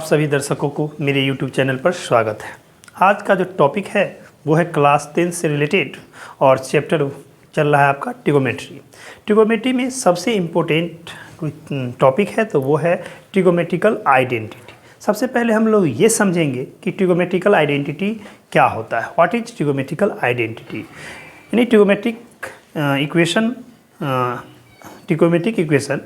सभी दर्शकों को मेरे YouTube चैनल पर स्वागत है। आज का जो टॉपिक है वो है क्लास 10 से रिलेटेड और चैप्टर चल रहा है आपका ट्रिगोमेट्री। ट्रिगोमेट्री में सबसे इम्पोर्टेंट टॉपिक है तो वो है ट्रिगोमेट्रिकल आइडेंटिटी। सबसे पहले हम लोग ये समझेंगे कि ट्रिगोमेट्रिकल आइडेंटिटी क्या होता है। What is trigonometrical identity? यानी ट्रिगोमेट्रिक इक्वेशन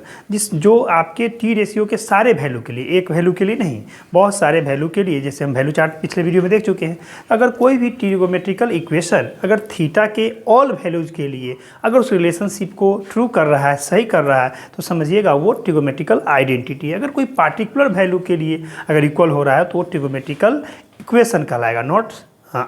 जो आपके टी रेशियो के सारे वैल्यू के लिए, एक वैल्यू के लिए नहीं, बहुत सारे वैल्यू के लिए, जैसे हम वैल्यू चार्ट पिछले वीडियो में देख चुके हैं। अगर कोई भी ट्रिगोमेट्रिकल इक्वेशन अगर थीटा के ऑल वैल्यूज के लिए अगर उस रिलेशनशिप को ट्रू कर रहा है, सही कर रहा है, तो समझिएगा वो ट्रिगोमेट्रिकल आइडेंटिटी है। अगर कोई पार्टिकुलर वैल्यू के लिए अगर इक्वल हो रहा है तो वो ट्रिगोमेट्रिकल इक्वेशन कहलाएगा, नॉट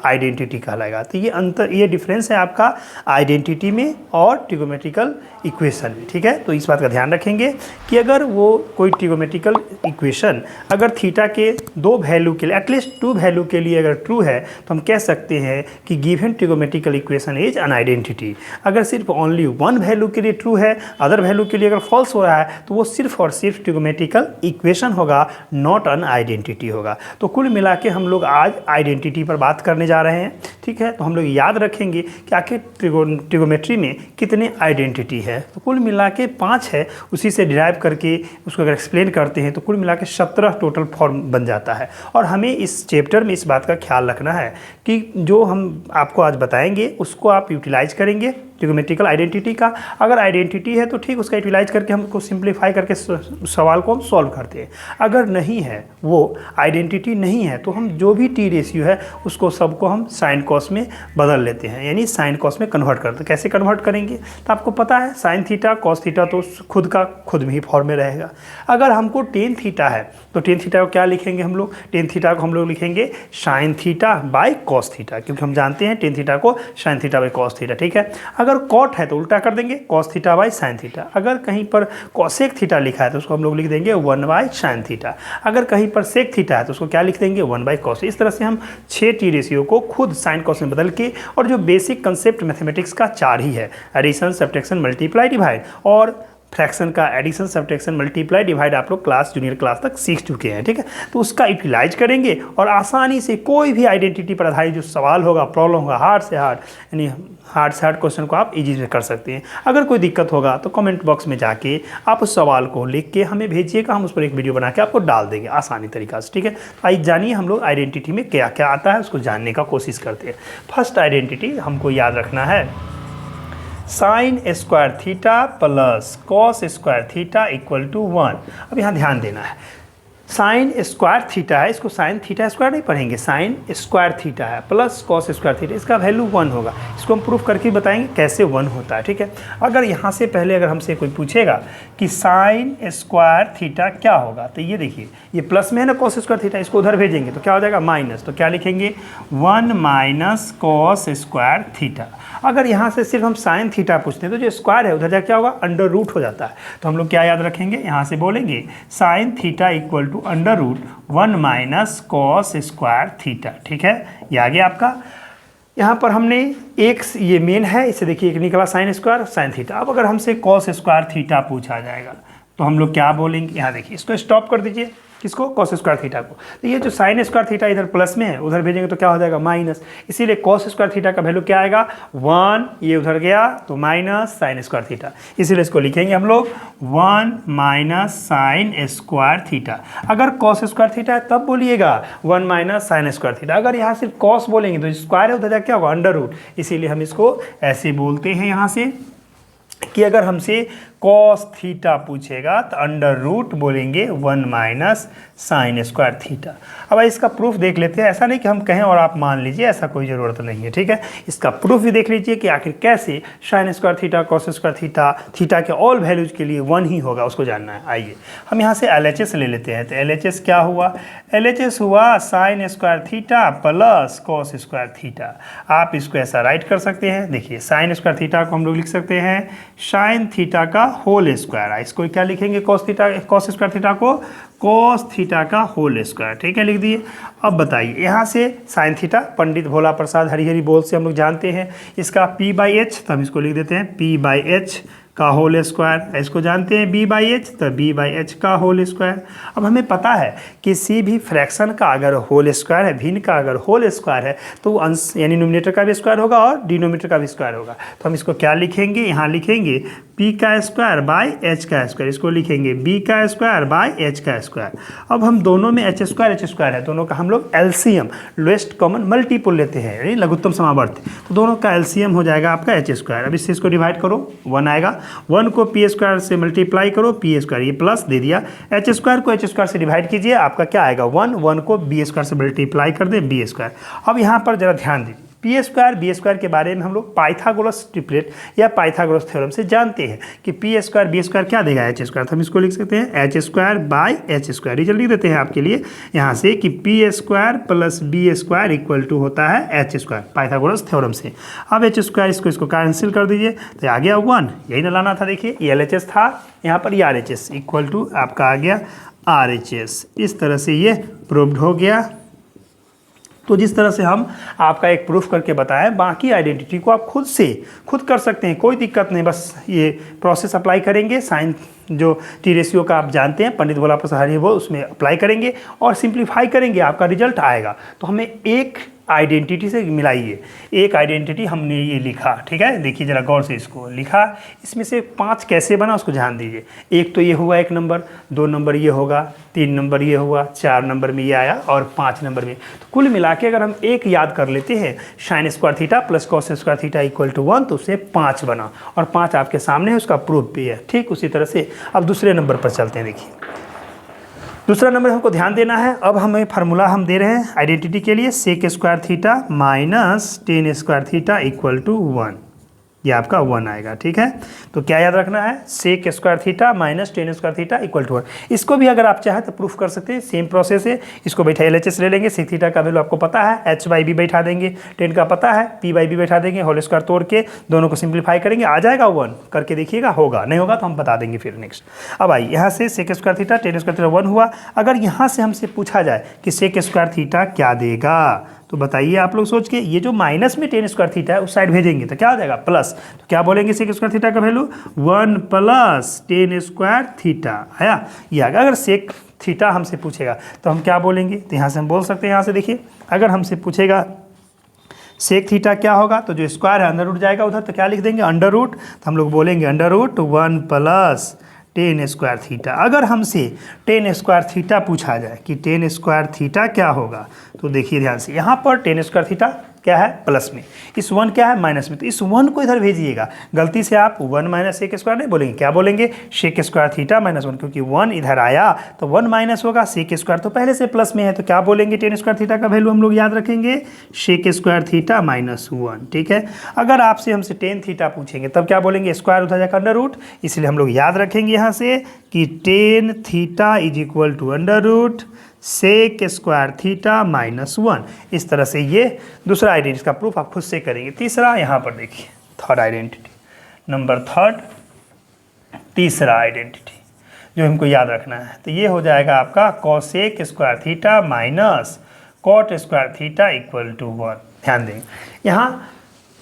आइडेंटिटी कहलाएगा। तो ये डिफरेंस है आपका आइडेंटिटी में और ट्रिगोमेट्रिकल इक्वेशन में, ठीक है। तो इस बात का ध्यान रखेंगे कि अगर वो कोई ट्रिगोमेट्रिकल इक्वेशन अगर थीटा के दो वैल्यू के लिए, एटलीस्ट 2 वैल्यू के लिए अगर ट्रू है तो हम कह सकते हैं कि given trigonometrical equation is an identity. अगर सिर्फ ओनली 1 वैल्यू के लिए ट्रू है, अदर वैल्यू के लिए अगर फॉल्स हो रहा है तो वो सिर्फ और सिर्फ ट्रिगोमेट्रिकल इक्वेशन होगा, नॉट एन आइडेंटिटी होगा। तो कुल मिला के हम लोग आज आइडेंटिटी पर बात करने जा रहे हैं, ठीक है। तो हम लोग याद रखेंगे कि आखिर ट्रिगोमेट्री में कितने आइडेंटिटी है। तो कुल मिला के 5 है, उसी से डिराइव करके उसको अगर एक्सप्लेन करते हैं तो कुल मिला के 17 टोटल फॉर्म बन जाता है। और हमें इस चैप्टर में इस बात का ख्याल रखना है कि जो हम आपको आज बताएंगे उसको आप यूटिलाइज करेंगे ट्रिगोमेट्रिकल आइडेंटिटी का। अगर आइडेंटिटी है तो ठीक, उसका यूटिलाइज करके हम उसको सिंप्लीफाई करके सवाल को हम सॉल्व करते हैं। अगर नहीं है, वो आइडेंटिटी नहीं है, तो हम जो भी टी रेशियो है उसको सबको हम साइन कॉस में बदल लेते हैं, यानी साइन कॉस में कन्वर्ट करते हैं। कैसे कन्वर्ट करेंगे तो आपको पता है, साइन थीटा कॉस थीटा तो खुद का खुद में ही फॉर्म में रहेगा। अगर हमको टेन थीटा है तो टेन थीटा को क्या लिखेंगे हम लोग? टेन थीटा को हम लोग लिखेंगे sine theta by cos theta, क्योंकि हम जानते हैं टेन थीटा को sine theta by cos theta, ठीक है। अगर कॉट है तो उल्टा कर देंगे, cos theta by sine theta. अगर कहीं पर कॉसेक थीटा लिखा है तो उसको हम लोग लिख देंगे 1 बाई साइन थीटा। अगर कहीं पर सेक थीटा है तो उसको क्या लिख देंगे? 1 बाई कॉस। इस तरह से हम 6 टी रेशियो को खुद साइन कॉस में बदल के, और जो बेसिक कंसेप्ट मैथमेटिक्स का 4 ही है, एडिशन सब्ट्रैक्शन मल्टीप्लाई डिवाइड, और फ्रैक्शन का एडिशन सब्ट्रैक्शन मल्टीप्लाई डिवाइड आप लोग जूनियर क्लास तक सीख चुके हैं, ठीक है। तो उसका यूटिलाइज करेंगे और आसानी से कोई भी आइडेंटिटी पर आधारित जो सवाल होगा, प्रॉब्लम होगा, हार्ड से हार्ड, यानी हार्ड से हार्ड क्वेश्चन को आप इजी से कर सकते हैं। अगर कोई दिक्कत होगा तो कमेंट बॉक्स में जाके आप उस सवाल को लिख के हमें भेजिएगा, हम उस पर एक वीडियो बना के आपको डाल देंगे आसानी तरीका से, ठीक है। तो आइए जानिए हम लोग आइडेंटिटी में क्या क्या आता है, उसको जानने का कोशिश करते हैं। फर्स्ट आइडेंटिटी हमको याद रखना है, sine square theta plus cos square theta equal to 1। अब यहाँ ध्यान देना है, साइन स्क्वायर थीटा है, इसको साइन थीटा स्क्वायर नहीं पढ़ेंगे, साइन स्क्वायर थीटा है प्लस कॉस स्क्वायर थीटा, इसका वैल्यू 1 होगा। इसको हम प्रूफ करके बताएंगे कैसे 1 होता है, ठीक है। अगर यहाँ से पहले अगर हमसे कोई पूछेगा कि साइन स्क्वायर थीटा क्या होगा, तो ये देखिए, ये प्लस में है ना कॉस स्क्वायर थीटा, इसको उधर भेजेंगे तो क्या हो जाएगा? माइनस। तो क्या लिखेंगे? 1 माइनस कॉस स्क्वायर थीटा। अगर यहाँ से सिर्फ हम साइन थीटा पूछते हैं तो जो स्क्वायर है उधर जाकर क्या होगा? अंडर रूट हो जाता है। तो हम लोग क्या याद रखेंगे? यहाँ से बोलेंगे sine theta equal to under root 1 minus cos square theta, ठीक है। ये आ गया आपका। यहाँ पर हमने एक ये मेन है, इसे देखिए, एक निकला साइन स्क्वायर साइन थीटा। अब अगर हमसे कॉस स्क्वायर थीटा पूछा जाएगा तो हम लोग क्या बोलेंगे? यहाँ देखिए, इसको स्टॉप कर दीजिए, किसको? कॉस स्क्वायर थीटा को। तो ये जो साइन स्क्वायर थीटा इधर प्लस में है, उधर भेजेंगे तो क्या हो जाएगा? माइनस। इसीलिए कॉस स्क्वायर थीटा का वैल्यू क्या आएगा? 1, ये उधर गया तो माइनस साइन स्क्वायर थीटा, इसीलिए इसको लिखेंगे हम लोग 1 माइनस साइन स्क्वायर थीटा। अगर कॉस स्क्वायर थीटा है तब बोलिएगा 1 माइनस साइन स्क्वायर थीटा। अगर यहाँ सिर्फ कॉस बोलेंगे तो स्क्वायर है, उधर जाकर क्या होगा? Under root. इसीलिए हम इसको ऐसे बोलते हैं यहाँ से कि अगर हमसे कॉस थीटा पूछेगा तो अंडर रूट बोलेंगे 1 माइनस साइन स्क्वायर थीटा। अब इसका प्रूफ देख लेते हैं। ऐसा नहीं कि हम कहें और आप मान लीजिए, ऐसा कोई ज़रूरत नहीं है, ठीक है। इसका प्रूफ भी देख लीजिए कि आखिर कैसे sign square theta cos square theta, theta के ऑल वैल्यूज के लिए 1 ही होगा, उसको जानना है। आइए हम यहाँ से LHS ले लेते हैं। तो LHS क्या हुआ? LHS हुआ sign square theta plus cos square theta. आप इसको ऐसा राइट कर सकते हैं, देखिए साइन स्क्वायर थीटा को हम लोग लिख सकते हैं साइन थीटा का होल स्क्वायर। इसको क्या लिखेंगे? कॉस स्क्वायर थीटा को कॉस थीटा का होल स्क्वायर, ठीक है, लिख दिए। अब बताइए, यहाँ से साइन थीटा पंडित भोला प्रसाद हरिहरी बोल से हम लोग जानते हैं, इसका P/H, तो हम इसको लिख देते हैं P/H का होल स्क्वायर, इसको जानते हैं b बाई एच, तो b बाई एच का होल स्क्वायर। अब हमें पता है किसी भी फ्रैक्शन का अगर होल स्क्वायर है, भिन्न का अगर होल स्क्वायर है, तो अंश यानी न्यूमरेटर का भी स्क्वायर होगा और डिनोमिनेटर का भी स्क्वायर होगा। तो हम इसको क्या लिखेंगे, यहाँ लिखेंगे p का स्क्वायर बाई एच का स्क्वायर, इसको लिखेंगे b का स्क्वायर बाई एच का स्क्वायर। अब हम दोनों में एच स्क्वायर है, दोनों का हम लोग एलसीएम लोएस्ट कॉमन मल्टीपल लेते हैं, यानी लघुत्तम समावर्त, तो दोनों का एलसीएम हो जाएगा आपका एच स्क्वायर। अब इससे इसको डिवाइड करो, 1 आएगा, 1 को पी स्क्वायर से मल्टीप्लाई करो, पी स्क्वायर ये प्लस दे दिया, एच स्क्वायर को एच स्क्वायर से डिवाइड कीजिए, आपका क्या आएगा 1, 1 को बी स्क्वायर से मल्टीप्लाई कर दें बी स्क्वायर। अब यहाँ पर जरा ध्यान दीजिए, पी स्क्वायर बी स्क्वायर के बारे में हम लोग पाइथागोरस ट्रिपलेट या पाइथागोरस थ्योरम से जानते हैं कि पी स्क्वायर बी स्क्वायर क्या देगा एच स्क्वायर, तो हम इसको लिख सकते हैं H square by H square. Result लिख देते हैं आपके लिए यहाँ से कि P square plus B square equal to होता है एच स्क्वायर, पाइथागोरस थ्योरम से। अब एच स्क्वायर इसको कैंसिल कर दीजिए, तो आ गया 1, यही ना लाना था, देखिए ये एल एच एस था, यहाँ पर ये R H S equal to आपका आ गया आर एच एस। इस तरह से ये प्रूव्ड हो गया। तो जिस तरह से हम आपका एक प्रूफ करके बताएं, बाकी आइडेंटिटी को आप खुद कर सकते हैं, कोई दिक्कत नहीं, बस ये प्रोसेस अप्लाई करेंगे, साइन जो टी रेशियो का आप जानते हैं, पंडित भोला प्रसाद वो उसमें अप्लाई करेंगे और सिंप्लीफाई करेंगे, आपका रिजल्ट आएगा। तो हमें एक आइडेंटिटी से मिलाइए, एक आइडेंटिटी हमने ये लिखा, ठीक है, देखिए जरा गौर से इसको लिखा, इसमें से 5 कैसे बना उसको ध्यान दीजिए। एक तो ये हुआ 1 नंबर, 2 नंबर ये होगा, 3 नंबर ये हुआ, 4 नंबर में ये आया और 5 नंबर में। तो कुल मिला के अगर हम एक याद कर लेते हैं, sine square theta plus cos square theta equal to 1, तो उससे 5 बना और 5 आपके सामने है, उसका प्रूफ भी है। ठीक उसी तरह से अब दूसरे नंबर पर चलते हैं। देखिए दूसरा नंबर हमको ध्यान देना है। अब हमें फार्मूला हम दे रहे हैं आइडेंटिटी के लिए, sec square theta minus tan square theta equal to 1, ये आपका 1 आएगा। ठीक है, तो क्या याद रखना है, sec square theta minus tan square theta equal to 1। इसको भी अगर आप चाहें तो प्रूफ कर सकते हैं, सेम प्रोसेस है। इसको बैठा LHS ले लेंगे, सेक थीटा का वैल्यू आपको पता है, h बाई बी बैठा देंगे, टेन का पता है, p बाई बी बैठा देंगे, होल स्क्वायर तोड़ के दोनों को सिंप्लीफाई करेंगे, आ जाएगा 1, करके देखिएगा, होगा, नहीं होगा तो हम बता देंगे फिर नेक्स्ट। अब आइए यहाँ से sec square theta tan square theta 1 हुआ। अगर यहाँ से हमसे पूछा जाए कि सेक स्क्वायर थीटा क्या देगा, तो बताइए आप लोग सोच के, ये जो माइनस में टेन स्क्वायर थीटा है उस साइड भेजेंगे तो क्या हो जाएगा प्लस, तो क्या बोलेंगे सेक स्क्वायर थीटा का value 1 plus tan square theta आया, ये आ गया। अगर सेक थीटा हमसे पूछेगा तो हम क्या बोलेंगे, तो यहाँ से हम बोल सकते हैं, यहाँ से देखिए अगर हमसे पूछेगा सेक थीटा क्या होगा, तो जो स्क्वायर है अंडर रूट जाएगा उधर, तो क्या लिख देंगे अंडर रूट, तो हम लोग बोलेंगे under root 1 plus tan square theta. अगर हमसे टेन स्क्वायर थीटा पूछा जाए कि टेन स्क्वायर थीटा क्या होगा, तो देखिए ध्यान से, यहाँ पर टेन स्क्वायर थीटा क्या है प्लस में, इस 1 क्या है माइनस में, तो इस 1 को इधर भेजिएगा। गलती से आप 1 माइनस सेक स्क्वायर नहीं बोलेंगे, क्या बोलेंगे सेक स्क्वायर थीटा माइनस 1, क्योंकि 1 इधर आया तो 1 माइनस होगा, सेक स्क्वायर तो पहले से प्लस में है, तो क्या बोलेंगे टेन स्क्वायर थीटा का वैल्यू हम लोग याद रखेंगे सेक स्क्वायर थीटा माइनस 1। ठीक है, अगर आपसे हमसे टेन थीटा पूछेंगे तब क्या बोलेंगे, स्क्वायर उधर जाकर अंडर रूट, इसलिए हम लोग याद रखेंगे यहाँ से कि tan theta is equal to under root sec square theta minus 1। इस तरह से ये दूसरा आइडेंटिटी का प्रूफ आप खुद से करेंगे। तीसरा यहाँ पर देखिए, थर्ड आइडेंटिटी, नंबर थर्ड, तीसरा आइडेंटिटी जो हमको याद रखना है, तो ये हो जाएगा आपका cosec square theta minus cot square theta equal to 1। ध्यान देंगे, यहाँ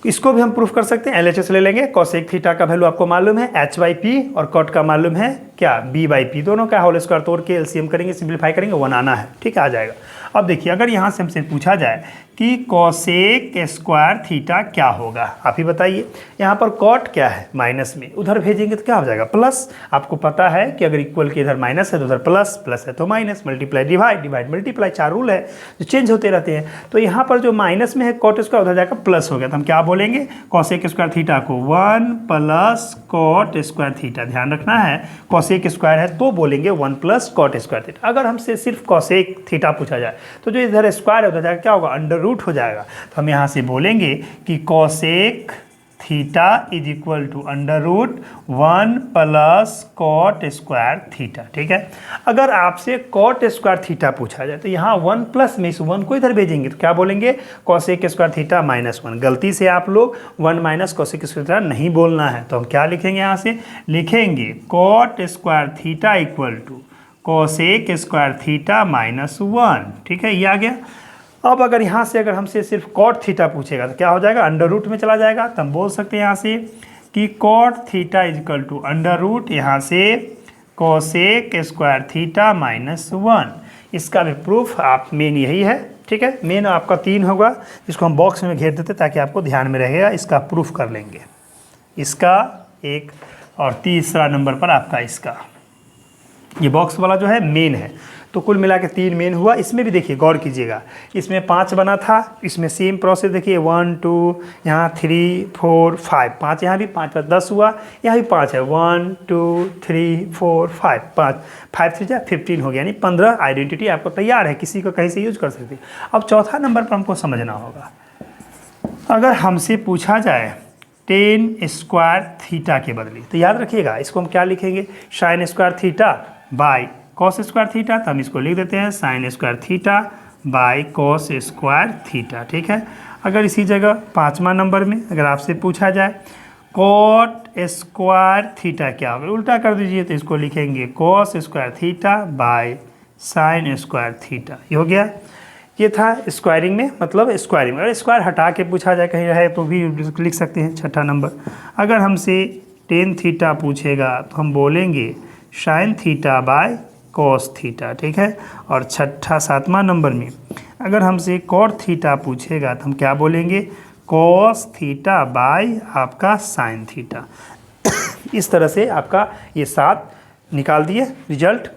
इसको भी हम प्रूफ कर सकते हैं, LHS ले लेंगे, कॉसेक थीटा का वैल्यू आपको मालूम है h बाई पी और कॉट का मालूम है क्या b बाई पी, दोनों का होल स्क्वायर तोड़ के एलसीएम करेंगे, सिंप्लीफाई करेंगे, 1 आना है। ठीक है, आ जाएगा। अब देखिए अगर यहाँ से हमसे पूछा जाए कि कॉसेक स्क्वायर थीटा क्या होगा, आप ही बताइए। यहाँ पर कॉट क्या है माइनस में, उधर भेजेंगे तो क्या हो जाएगा प्लस। आपको पता है कि अगर इक्वल के इधर माइनस है तो उधर प्लस, प्लस है तो minus, multiply divide, divide multiply, 4 rule है जो चेंज होते रहते हैं। तो यहाँ पर जो माइनस में है कॉट स्क्वायर उधर जाकर प्लस हो गया, तो हम क्या बोलेंगे कॉसेक स्क्वायर थीटा को 1 प्लस कॉट स्क्वायर थीटा। ध्यान रखना है कॉसेक स्क्वायर है तो बोलेंगे 1 प्लस कॉट स्क्वायर थीटा। अगर हमसे सिर्फ कॉसेक थीटा पूछा जाए तो जो इधर स्क्वायर है उधर जाकर क्या होगा अंडर रूट हो जाएगा, तो हम यहाँ से बोलेंगे कि cosec theta is equal to under root 1 plus cot square theta. ठीक है, अगर आपसे कॉट स्क्वायर थीटा पूछा जाए तो यहाँ 1 प्लस में इस 1 को इधर भेजेंगे तो क्या बोलेंगे कॉसेक स्क्वायर थीटा माइनस 1। गलती से आप लोग 1 माइनस कॉसेक स्क्वायर थीटा नहीं बोलना है, तो हम क्या लिखेंगे, यहाँ से लिखेंगे cot square theta equal to cosec square theta minus 1। ठीक है, ये आ गया। अब अगर यहाँ से अगर हमसे सिर्फ कॉट थीटा पूछेगा तो क्या हो जाएगा अंडर रूट में चला जाएगा, तो हम बोल सकते हैं यहाँ से कि cot theta is equal to under root यहाँ से कोसेक स्क्वायर थीटा माइनस 1। इसका भी प्रूफ आप मेन यही है, ठीक है। मेन आपका 3 होगा, इसको हम बॉक्स में घेर देते ताकि आपको ध्यान में रहेगा। इसका प्रूफ कर लेंगे, इसका एक, और तीसरा नंबर पर आपका इसका ये बॉक्स वाला जो है मेन है। तो कुल मिला के 3 मेन हुआ। इसमें भी देखिए गौर कीजिएगा, इसमें 5 बना था, इसमें सेम प्रोसेस देखिए 1 2 यहाँ 3 4 5, 5 यहाँ भी 5 5 10 हुआ, यहाँ भी 5 है 1 2 3 4 5, 5 3 जा 15 हो गया, यानी 15 आइडेंटिटी आपको तैयार है, किसी को कहीं से यूज कर सकते हैं। अब चौथा नंबर पर हमको समझना होगा, अगर हमसे पूछा जाए टेन स्क्वायर थीटा के बदले, तो याद रखिएगा इसको हम क्या लिखेंगे, sign square theta by cos square theta. तो हम इसको लिख देते हैं sine square theta by cos square theta, ठीक है। अगर इसी जगह 5वां नंबर में अगर आपसे पूछा जाए कॉट स्क्वायर थीटा क्या होगा, उल्टा कर दीजिए, तो इसको लिखेंगे cos square theta by sine square theta. ये हो गया, ये था स्क्वायरिंग में, मतलब स्क्वायरिंग में। अगर स्क्वायर हटा के पूछा जाए कहीं रहे तो भी लिख सकते हैं। छठा नंबर, अगर हमसे टेन थीटा पूछेगा तो हम बोलेंगे sine theta by cos theta, ठीक है। और छठा 7वां नंबर में अगर हमसे कॉट थीटा पूछेगा तो हम क्या बोलेंगे, कॉस थीटा बाय आपका साइन थीटा। इस तरह से आपका ये 7 निकाल दिए रिजल्ट।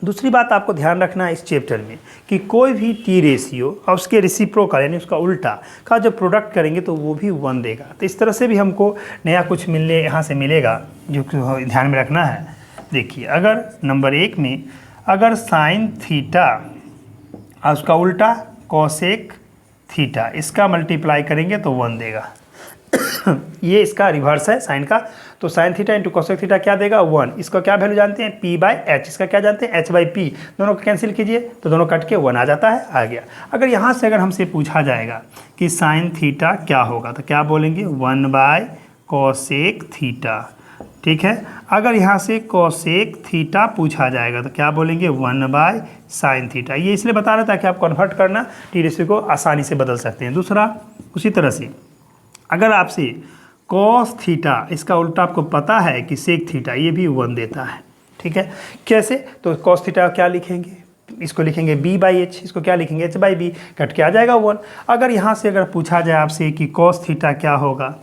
दूसरी बात आपको ध्यान रखना है इस चैप्टर में कि कोई भी टी रेशियो और उसके रेसिप्रोकल यानी उसका उल्टा का जब प्रोडक्ट करेंगे तो वो भी 1 देगा। तो इस तरह से भी हमको नया कुछ मिलने यहाँ से मिलेगा जो ध्यान में रखना है। देखिए, अगर नंबर 1 में अगर साइन थीटा और उसका उल्टा कॉसेक थीटा, इसका मल्टीप्लाई करेंगे तो 1 देगा। ये इसका रिवर्स है साइन का, तो sine theta into cosec theta क्या देगा, 1। इसका क्या वैल्यू जानते हैं, पी बाई एच। इसका क्या जानते हैं, एच बाई पी। दोनों को कैंसिल कीजिए तो दोनों कट के 1 आ जाता है, आ गया। अगर यहाँ से अगर हमसे पूछा जाएगा कि साइन थीटा क्या होगा तो क्या बोलेंगे, 1 बाय कॉसेक थीटा, ठीक है। अगर यहाँ से कॉसेक थीटा पूछा जाएगा तो क्या बोलेंगे, 1 बाय साइन थीटा। ये इसलिए बता रहा था कि आप कन्वर्ट करना टी रेशियो को आसानी से बदल सकते हैं। दूसरा, उसी तरह से अगर आपसे कॉस थीटा, इसका उल्टा आपको पता है कि सेक थीटा, ये भी 1 देता है, ठीक है। कैसे, तो कॉस थीटा क्या लिखेंगे, इसको लिखेंगे b बाई एच, इसको क्या लिखेंगे h बाई बी, कट के आ जाएगा 1। अगर यहाँ से अगर पूछा जाए आपसे कि कॉस थीटा क्या होगा,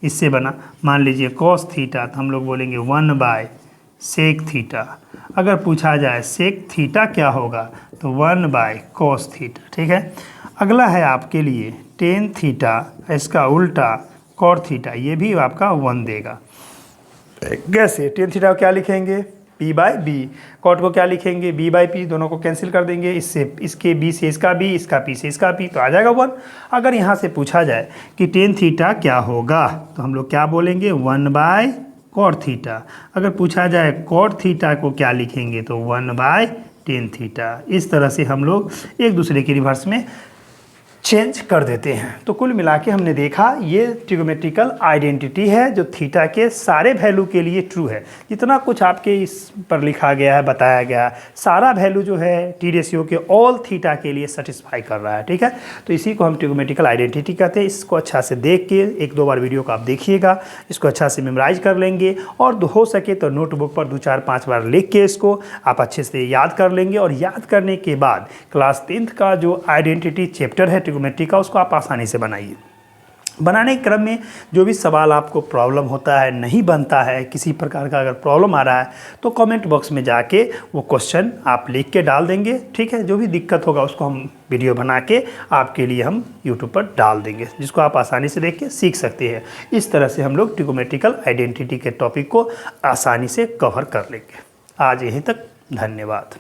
इससे बना मान लीजिए कॉस थीटा, तो हम लोग बोलेंगे 1 बाय सेक थीटा। अगर पूछा जाए सेक थीटा क्या होगा तो 1 बाय कॉस थीटा, ठीक है। अगला है आपके लिए टेन थीटा, इसका उल्टा कॉट थीटा, ये भी आपका 1 देगा। कैसे, टेन थीटा को क्या लिखेंगे, p बाई बी। कॉट को क्या लिखेंगे, b बाई पी। दोनों को कैंसिल कर देंगे, इससे इसके b से इसका b, इसका p से इसका p, तो आ जाएगा 1। अगर यहाँ से पूछा जाए कि टेन थीटा क्या होगा तो हम लोग क्या बोलेंगे, 1 बाय कॉट थीटा। अगर पूछा जाए कॉट थीटा को क्या लिखेंगे तो 1 बाय टेन थीटा। इस तरह से हम लोग एक दूसरे के रिवर्स में चेंज कर देते हैं। तो कुल मिला के हमने देखा ये ट्रिगोमेट्रिकल आइडेंटिटी है जो थीटा के सारे वैल्यू के लिए ट्रू है। जितना कुछ आपके इस पर लिखा गया है, बताया गया है, सारा वैल्यू जो है टी रेशियो के ऑल थीटा के लिए सेटिस्फाई कर रहा है, ठीक है। तो इसी को हम ट्रिगोमेट्रिकल आइडेंटिटी कहते हैं। इसको अच्छा से देख के 1-2 बार वीडियो को आप देखिएगा, इसको अच्छा से मेमोराइज कर लेंगे और हो सके तो नोटबुक पर 2-4-5 बार लिख के इसको आप अच्छे से याद कर लेंगे। और याद करने के बाद क्लास 10th का जो आइडेंटिटी चैप्टर है ट्रिगोमेट्री का, उसको आप आसानी से बनाइए। बनाने के क्रम में जो भी सवाल आपको प्रॉब्लम होता है, नहीं बनता है, किसी प्रकार का अगर प्रॉब्लम आ रहा है तो कमेंट बॉक्स में जाके वो क्वेश्चन आप लिख के डाल देंगे, ठीक है। जो भी दिक्कत होगा उसको हम वीडियो बना के आपके लिए हम यूट्यूब पर डाल देंगे, जिसको आप आसानी से देख के सीख सकते हैं। इस तरह से हम लोग ट्रिगोमेट्रिकल आइडेंटिटी के टॉपिक को आसानी से कवर कर लेंगे। आज यहीं तक, धन्यवाद।